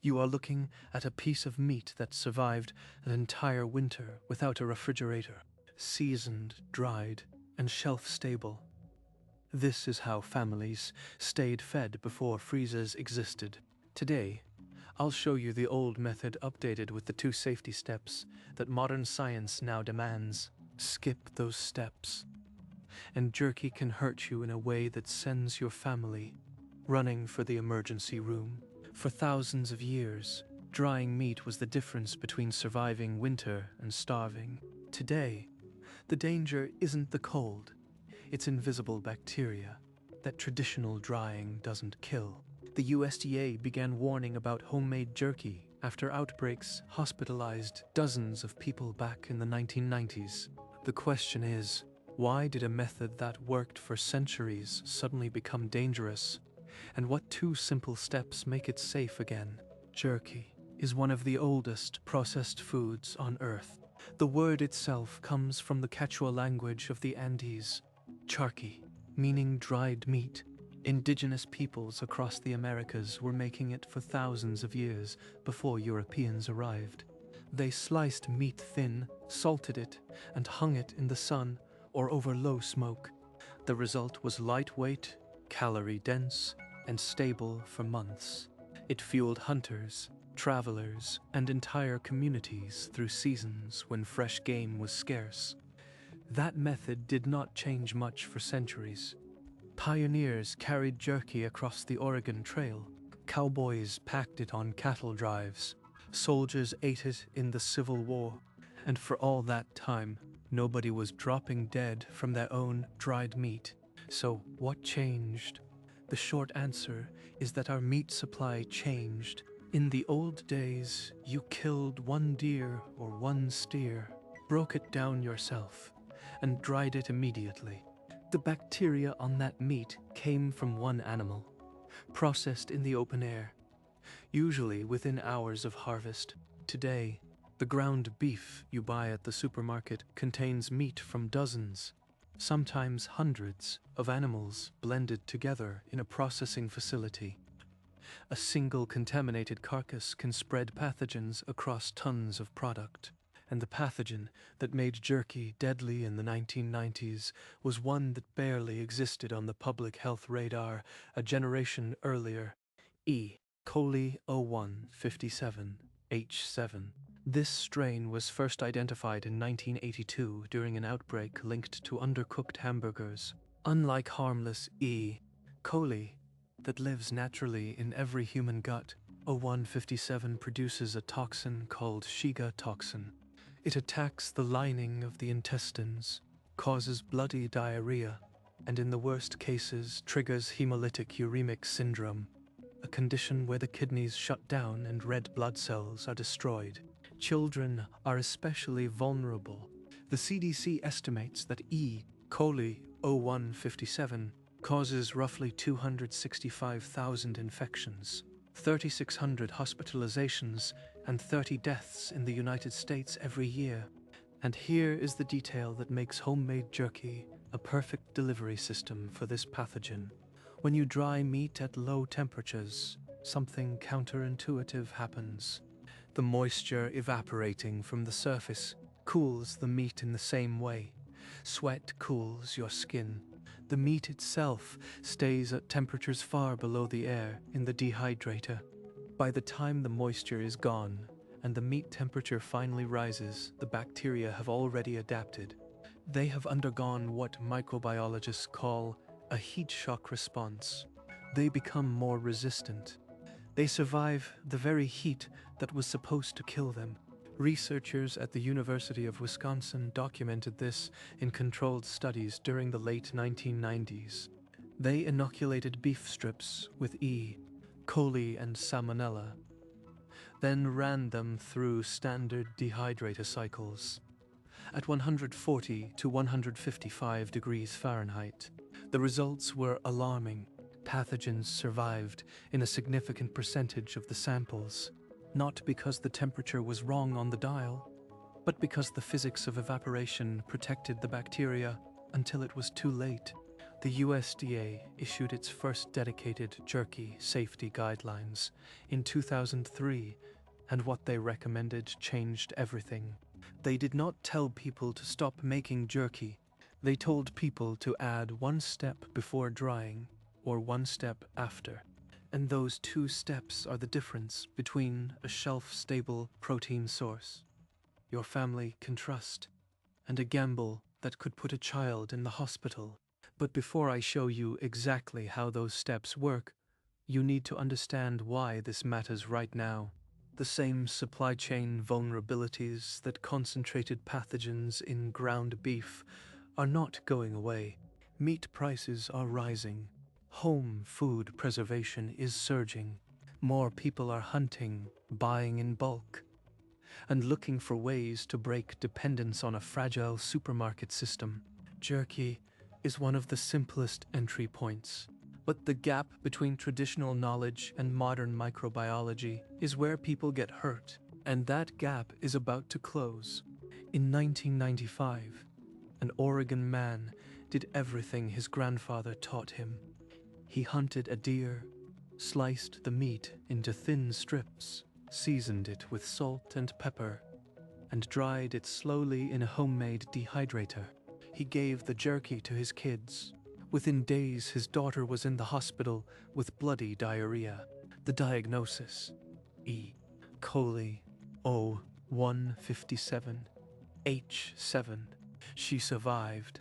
You are looking at a piece of meat that survived an entire winter without a refrigerator, seasoned, dried, and shelf-stable. This is how families stayed fed before freezers existed. Today, I'll show you the old method updated with the 2 safety steps that modern science now demands. Skip those steps, and jerky can hurt you in a way that sends your family running for the emergency room. For thousands of years, drying meat was the difference between surviving winter and starving. Today, the danger isn't the cold, it's invisible bacteria that traditional drying doesn't kill. The USDA began warning about homemade jerky after outbreaks hospitalized dozens of people back in the 1990s. The question is, why did a method that worked for centuries suddenly become dangerous? And what 2 simple steps make it safe again? Jerky is one of the oldest processed foods on Earth. The word itself comes from the Quechua language of the Andes, charqui, meaning dried meat. Indigenous peoples across the Americas were making it for thousands of years before Europeans arrived. They sliced meat thin, salted it, and hung it in the sun or over low smoke. The result was lightweight, calorie-dense, and stable for months. It fueled hunters, travelers, and entire communities through seasons when fresh game was scarce. That method did not change much for centuries. Pioneers carried jerky across the Oregon Trail. Cowboys packed it on cattle drives. Soldiers ate it in the Civil War. And for all that time, nobody was dropping dead from their own dried meat. So what changed? The short answer is that our meat supply changed. In the old days, you killed 1 deer or 1 steer, broke it down yourself, and dried it immediately. The bacteria on that meat came from 1 animal, processed in the open air, usually within hours of harvest. Today, the ground beef you buy at the supermarket contains meat from dozens, sometimes hundreds, of animals blended together in a processing facility. A single contaminated carcass can spread pathogens across tons of product. And the pathogen that made jerky deadly in the 1990s was one that barely existed on the public health radar a generation earlier: E. coli 0157 H7. This strain was first identified in 1982 during an outbreak linked to undercooked hamburgers. Unlike harmless E. coli that lives naturally in every human gut, 0157 produces a toxin called Shiga toxin. It attacks the lining of the intestines, causes bloody diarrhea, and in the worst cases triggers hemolytic uremic syndrome, a condition where the kidneys shut down and red blood cells are destroyed. Children are especially vulnerable. The CDC estimates that E. coli 0157 causes roughly 265,000 infections, 3,600 hospitalizations, and 30 deaths in the United States every year. And here is the detail that makes homemade jerky a perfect delivery system for this pathogen. When you dry meat at low temperatures, something counterintuitive happens. The moisture evaporating from the surface cools the meat in the same way. Sweat cools your skin. The meat itself stays at temperatures far below the air in the dehydrator. By the time the moisture is gone and the meat temperature finally rises, the bacteria have already adapted. They have undergone what microbiologists call a heat shock response. They become more resistant. They survive the very heat that was supposed to kill them. Researchers at the University of Wisconsin documented this in controlled studies during the late 1990s. They inoculated beef strips with E. coli and salmonella, then ran them through standard dehydrator cycles at 140 to 155 degrees Fahrenheit. The results were alarming. Pathogens survived in a significant percentage of the samples, not because the temperature was wrong on the dial, but because the physics of evaporation protected the bacteria until it was too late. The USDA issued its first dedicated jerky safety guidelines in 2003, and what they recommended changed everything. They did not tell people to stop making jerky. They told people to add one step before drying or one step after. And those two steps are the difference between a shelf-stable protein source your family can trust and a gamble that could put a child in the hospital. But before I show you exactly how those steps work, you need to understand why this matters right now. The same supply chain vulnerabilities that concentrated pathogens in ground beef are not going away. Meat prices are rising. Home food preservation is surging. More people are hunting, buying in bulk, and looking for ways to break dependence on a fragile supermarket system. Jerky is one of the simplest entry points, but the gap between traditional knowledge and modern microbiology is where people get hurt, and that gap is about to close. In 1995, an Oregon man did everything his grandfather taught him. He hunted a deer, sliced the meat into thin strips, seasoned it with salt and pepper, and dried it slowly in a homemade dehydrator. He gave the jerky to his kids. Within days, his daughter was in the hospital with bloody diarrhea. The diagnosis: E. coli O157 H7. She survived,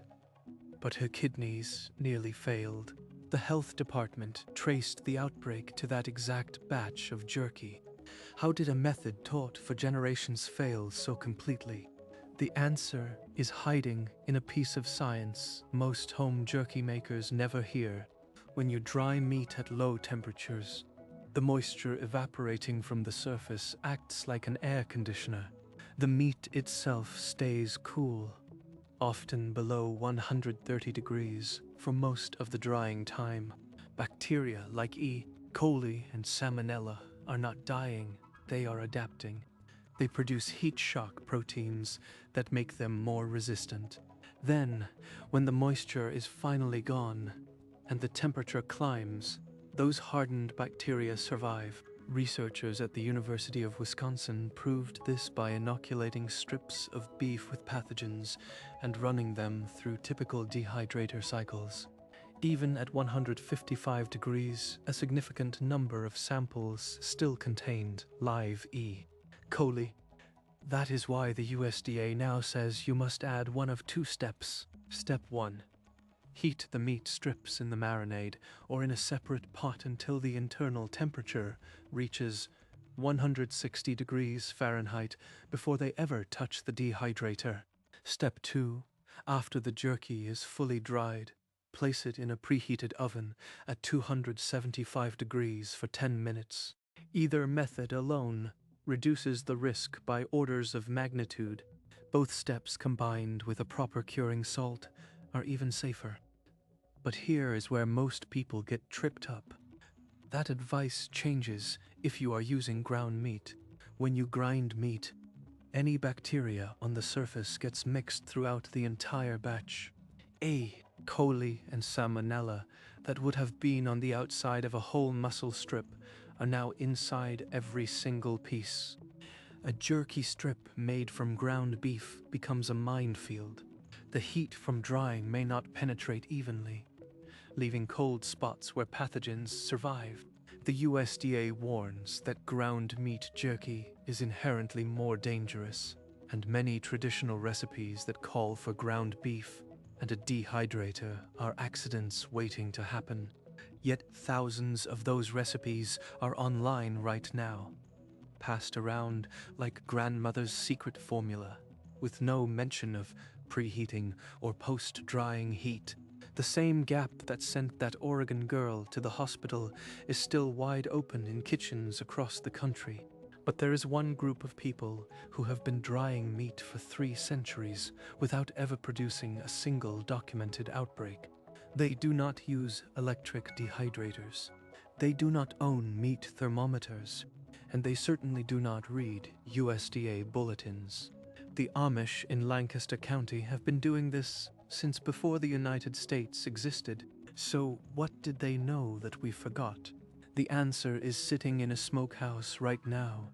but her kidneys nearly failed. The health department traced the outbreak to that exact batch of jerky. How did a method taught for generations fail so completely? The answer is hiding in a piece of science most home jerky makers never hear. When you dry meat at low temperatures, the moisture evaporating from the surface acts like an air conditioner. The meat itself stays cool, often below 130 degrees for most of the drying time. Bacteria like E. coli and Salmonella are not dying, they are adapting. They produce heat shock proteins that make them more resistant. Then, when the moisture is finally gone and the temperature climbs, those hardened bacteria survive. Researchers at the University of Wisconsin proved this by inoculating strips of beef with pathogens and running them through typical dehydrator cycles. Even at 155 degrees, a significant number of samples still contained live E. coli. That is why the USDA now says you must add one of two steps. Step 1. Heat the meat strips in the marinade or in a separate pot until the internal temperature reaches 160 degrees Fahrenheit before they ever touch the dehydrator. Step 2. After the jerky is fully dried, place it in a preheated oven at 275 degrees for 10 minutes. Either method alone reduces the risk by orders of magnitude. Both steps combined with a proper curing salt are even safer. But here is where most people get tripped up. That advice changes if you are using ground meat. When you grind meat, any bacteria on the surface gets mixed throughout the entire batch. E. coli and Salmonella that would have been on the outside of a whole muscle strip are now inside every single piece. A jerky strip made from ground beef becomes a minefield. The heat from drying may not penetrate evenly, leaving cold spots where pathogens survive. The USDA warns that ground meat jerky is inherently more dangerous, and many traditional recipes that call for ground beef and a dehydrator are accidents waiting to happen. Yet thousands of those recipes are online right now, passed around like grandmother's secret formula, with no mention of preheating or post-drying heat. The same gap that sent that Oregon girl to the hospital is still wide open in kitchens across the country. But there is one group of people who have been drying meat for 3 centuries without ever producing a single documented outbreak. They do not use electric dehydrators. They do not own meat thermometers, and they certainly do not read USDA bulletins. The Amish in Lancaster County have been doing this since before the United States existed. So what did they know that we forgot? The answer is sitting in a smokehouse right now,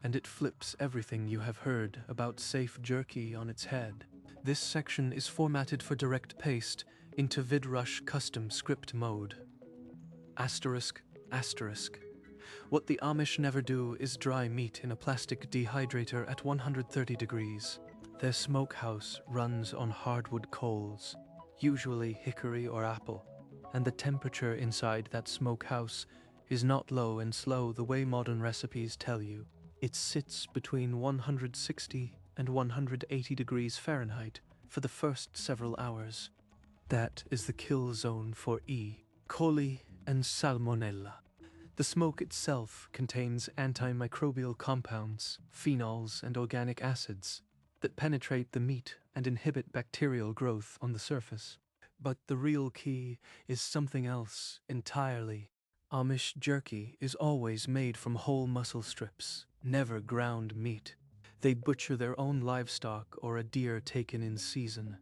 and it flips everything you have heard about safe jerky on its head. This section is formatted for direct paste into VidRush custom script mode. Asterisk, asterisk. What the Amish never do is dry meat in a plastic dehydrator at 130 degrees. Their smokehouse runs on hardwood coals, usually hickory or apple, and the temperature inside that smokehouse is not low and slow the way modern recipes tell you. It sits between 160 and 180 degrees Fahrenheit for the first several hours. That is the kill zone for E. coli and Salmonella. The smoke itself contains antimicrobial compounds, phenols, and organic acids that penetrate the meat and inhibit bacterial growth on the surface. But the real key is something else entirely. Amish jerky is always made from whole muscle strips, never ground meat. They butcher their own livestock or a deer taken in season,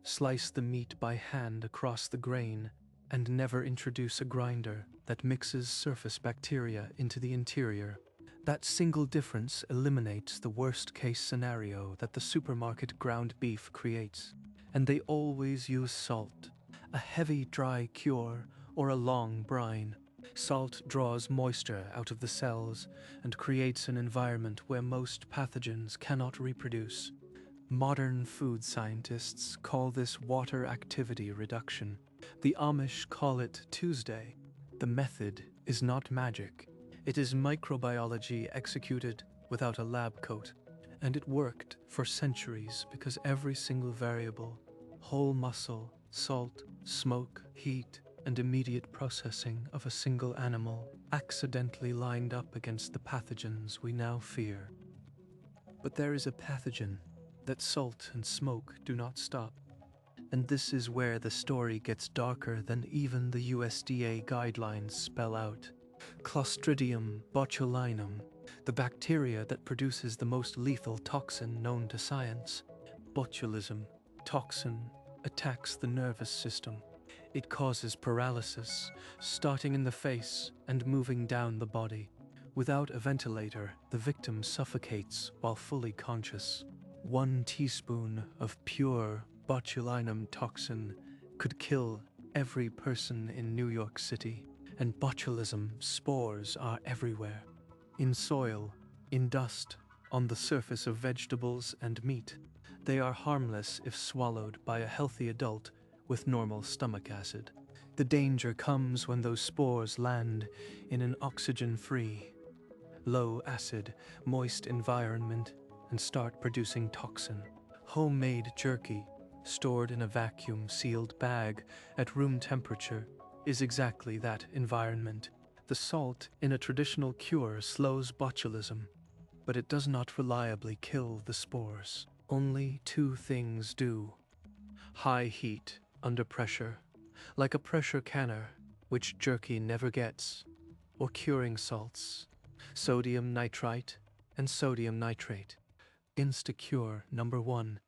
slice the meat by hand across the grain, and never introduce a grinder that mixes surface bacteria into the interior. That single difference eliminates the worst-case scenario that the supermarket ground beef creates. And they always use salt, a heavy dry cure or a long brine. Salt draws moisture out of the cells and creates an environment where most pathogens cannot reproduce. Modern food scientists call this water activity reduction. The Amish call it Tuesday. The method is not magic. It is microbiology executed without a lab coat. And it worked for centuries because every single variable, whole muscle, salt, smoke, heat, and immediate processing of a single animal accidentally lined up against the pathogens we now fear. But there is a pathogen that salt and smoke do not stop. And this is where the story gets darker than even the USDA guidelines spell out. Clostridium botulinum, the bacteria that produces the most lethal toxin known to science. Botulism toxin attacks the nervous system. It causes paralysis, starting in the face and moving down the body. Without a ventilator, the victim suffocates while fully conscious. 1 teaspoon of pure botulinum toxin could kill every person in New York City. And botulism spores are everywhere. In soil, in dust, on the surface of vegetables and meat. They are harmless if swallowed by a healthy adult with normal stomach acid. The danger comes when those spores land in an oxygen-free, low-acid, moist environment and start producing toxin. Homemade jerky, stored in a vacuum-sealed bag at room temperature, is exactly that environment. The salt in a traditional cure slows botulism, but it does not reliably kill the spores. Only 2 things do. High heat under pressure, like a pressure canner, which jerky never gets, or curing salts, sodium nitrite and sodium nitrate. Instacure number 1,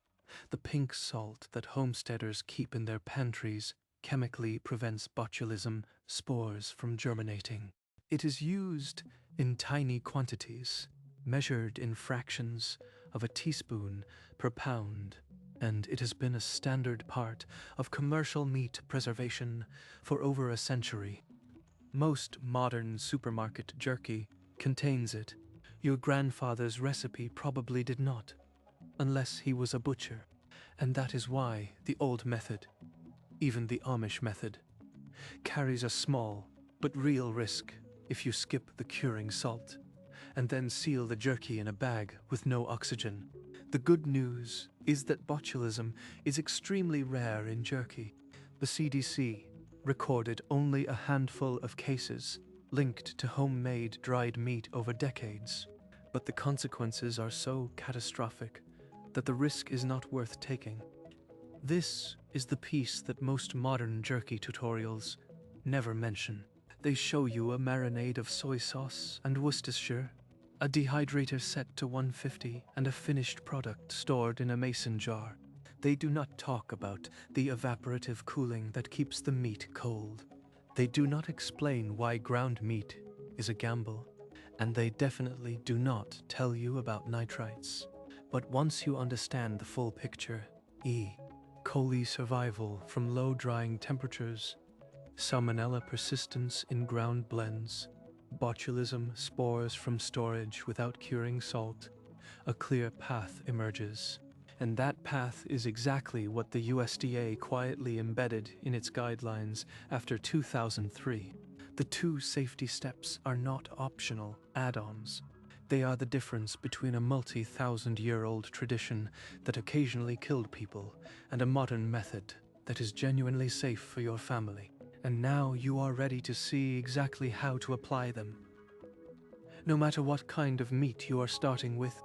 the pink salt that homesteaders keep in their pantries, chemically prevents botulism spores from germinating. It is used in tiny quantities, measured in fractions of a teaspoon per pound, and it has been a standard part of commercial meat preservation for over a century. Most modern supermarket jerky contains it. Your grandfather's recipe probably did not, unless he was a butcher, and that is why the old method, even the Amish method, carries a small but real risk if you skip the curing salt and then seal the jerky in a bag with no oxygen. The good news is that botulism is extremely rare in jerky. The CDC recorded only a handful of cases linked to homemade dried meat over decades, but the consequences are so catastrophic that the risk is not worth taking. This is the piece that most modern jerky tutorials never mention. They show you a marinade of soy sauce and Worcestershire, a dehydrator set to 150, and a finished product stored in a mason jar. They do not talk about the evaporative cooling that keeps the meat cold. They do not explain why ground meat is a gamble, and they definitely do not tell you about nitrites. But once you understand the full picture, E. coli survival from low drying temperatures, salmonella persistence in ground blends, botulism spores from storage without curing salt, a clear path emerges. And that path is exactly what the USDA quietly embedded in its guidelines after 2003. The two safety steps are not optional add-ons. They are the difference between a multi-thousand-year-old tradition that occasionally killed people and a modern method that is genuinely safe for your family. And now you are ready to see exactly how to apply them. No matter what kind of meat you are starting with,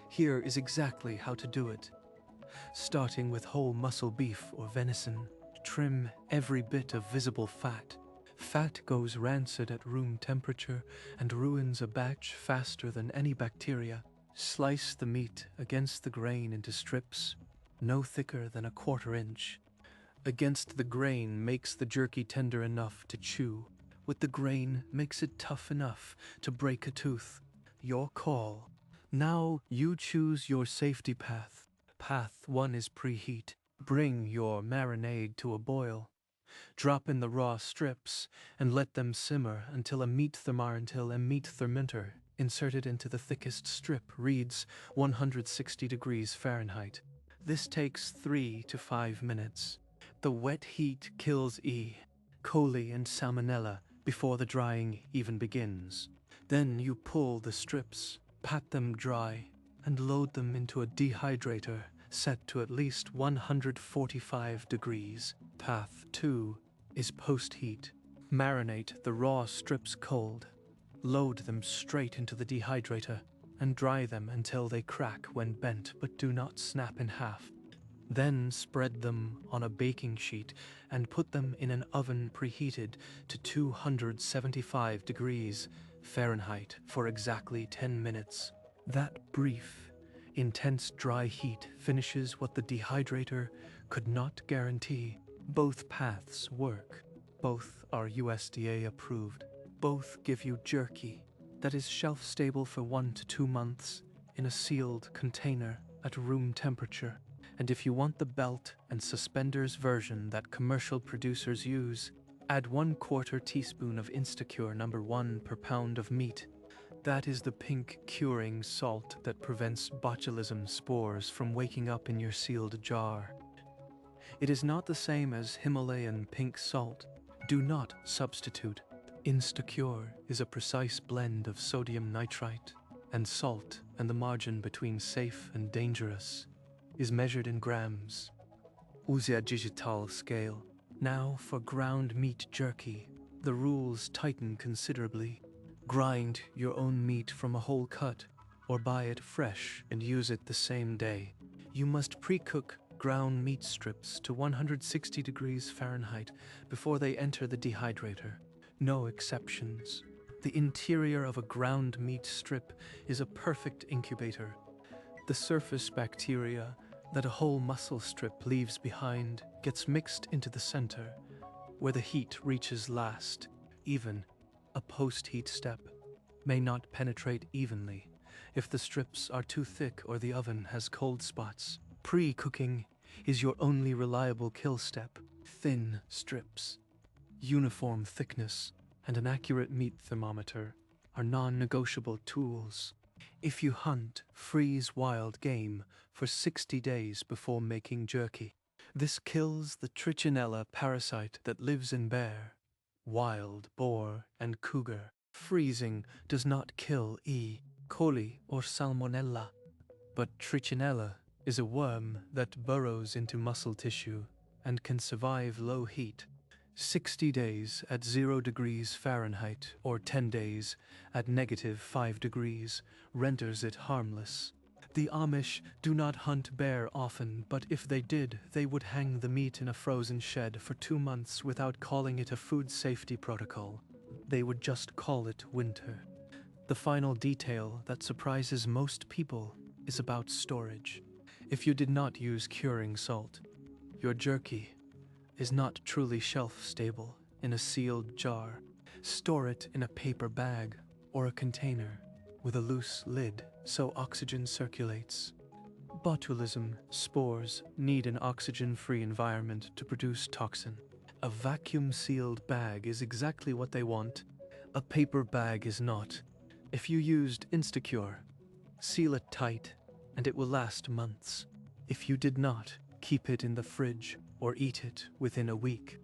here is exactly how to do it. Starting with whole muscle beef or venison, trim every bit of visible fat. Fat goes rancid at room temperature and ruins a batch faster than any bacteria. Slice the meat against the grain into strips, no thicker than a 1/4 inch. Against the grain makes the jerky tender enough to chew. With the grain makes it tough enough to break a tooth. Your call. Now you choose your safety path. Path 1 is preheat. Bring your marinade to a boil. Drop in the raw strips and let them simmer until a meat thermometer inserted into the thickest strip reads 160 degrees Fahrenheit. This takes 3 to 5 minutes. The wet heat kills E. coli and salmonella before the drying even begins. Then you pull the strips, pat them dry, and load them into a dehydrator set to at least 145 degrees. Path 2 is post-heat. Marinate the raw strips cold. Load them straight into the dehydrator and dry them until they crack when bent but do not snap in half. Then spread them on a baking sheet and put them in an oven preheated to 275 degrees Fahrenheit for exactly 10 minutes. That brief, intense dry heat finishes what the dehydrator could not guarantee. Both paths work. Both are USDA approved. Both give you jerky that is shelf stable for 1 to 2 months in a sealed container at room temperature. And if you want the belt and suspenders version that commercial producers use, add 1/4 teaspoon of Instacure #1 per pound of meat. That is the pink curing salt that prevents botulism spores from waking up in your sealed jar. It is not the same as Himalayan pink salt. Do not substitute. Instacure is a precise blend of sodium nitrite and salt, and the margin between safe and dangerous is measured in grams. USDA scale. Now for ground meat jerky, the rules tighten considerably. Grind your own meat from a whole cut, or buy it fresh and use it the same day. You must pre-cook ground meat strips to 160 degrees Fahrenheit before they enter the dehydrator. No exceptions. The interior of a ground meat strip is a perfect incubator. The surface bacteria that a whole muscle strip leaves behind gets mixed into the center, where the heat reaches last. Even a post-heat step may not penetrate evenly if the strips are too thick or the oven has cold spots. Pre-cooking is your only reliable kill step. Thin strips, uniform thickness, and an accurate meat thermometer are non-negotiable tools. If you hunt, freeze wild game for 60 days before making jerky. This kills the trichinella parasite that lives in bear, wild boar, and cougar. Freezing does not kill E. coli or salmonella, but trichinella is a worm that burrows into muscle tissue and can survive low heat. 60 days at 0 degrees Fahrenheit or 10 days at -5 degrees renders it harmless. The Amish do not hunt bear often, but if they did, they would hang the meat in a frozen shed for 2 months without calling it a food safety protocol. They would just call it winter. The final detail that surprises most people is about storage. If you did not use curing salt, your jerky is not truly shelf-stable in a sealed jar. Store it in a paper bag or a container with a loose lid so oxygen circulates. Botulism spores need an oxygen-free environment to produce toxin. A vacuum-sealed bag is exactly what they want. A paper bag is not. If you used Instacure, seal it tight and it will last months. If you did not, keep it in the fridge or eat it within a week.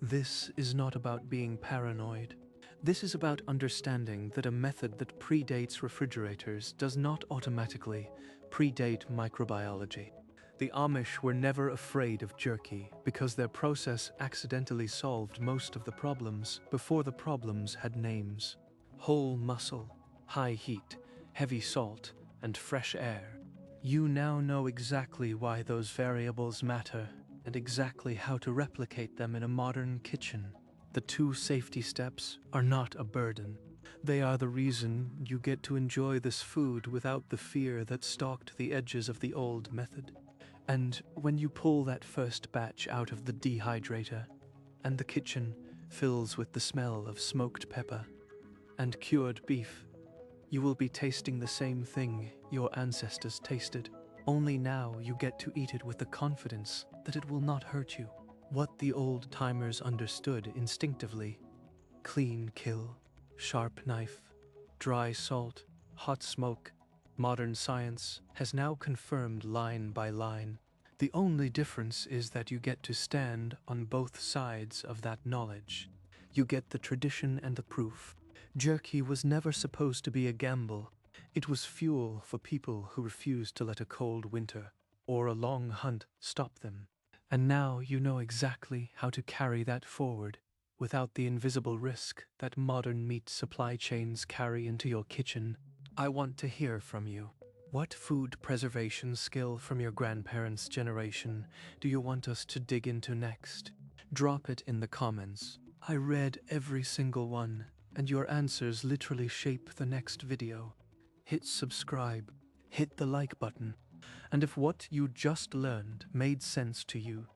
This is not about being paranoid. This is about understanding that a method that predates refrigerators does not automatically predate microbiology. The Amish were never afraid of jerky because their process accidentally solved most of the problems before the problems had names. Whole muscle, high heat, heavy salt, and fresh air. You now know exactly why those variables matter and exactly how to replicate them in a modern kitchen. The 2 safety steps are not a burden. They are the reason you get to enjoy this food without the fear that stalked the edges of the old method. And when you pull that first batch out of the dehydrator, and the kitchen fills with the smell of smoked pepper and cured beef, you will be tasting the same thing your ancestors tasted. Only now you get to eat it with the confidence that it will not hurt you. What the old-timers understood instinctively: clean kill, sharp knife, dry salt, hot smoke, modern science has now confirmed line by line. The only difference is that you get to stand on both sides of that knowledge. You get the tradition and the proof. Jerky was never supposed to be a gamble. It was fuel for people who refused to let a cold winter or a long hunt stop them. And now you know exactly how to carry that forward without the invisible risk that modern meat supply chains carry into your kitchen. I want to hear from you. What food preservation skill from your grandparents' generation do you want us to dig into next? Drop it in the comments. I read every single one, and your answers literally shape the next video. Hit subscribe, hit the like button, and if what you just learned made sense to you,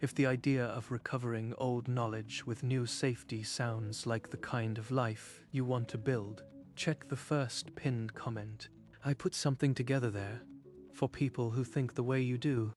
if the idea of recovering old knowledge with new safety sounds like the kind of life you want to build, check the first pinned comment. I put something together there for people who think the way you do.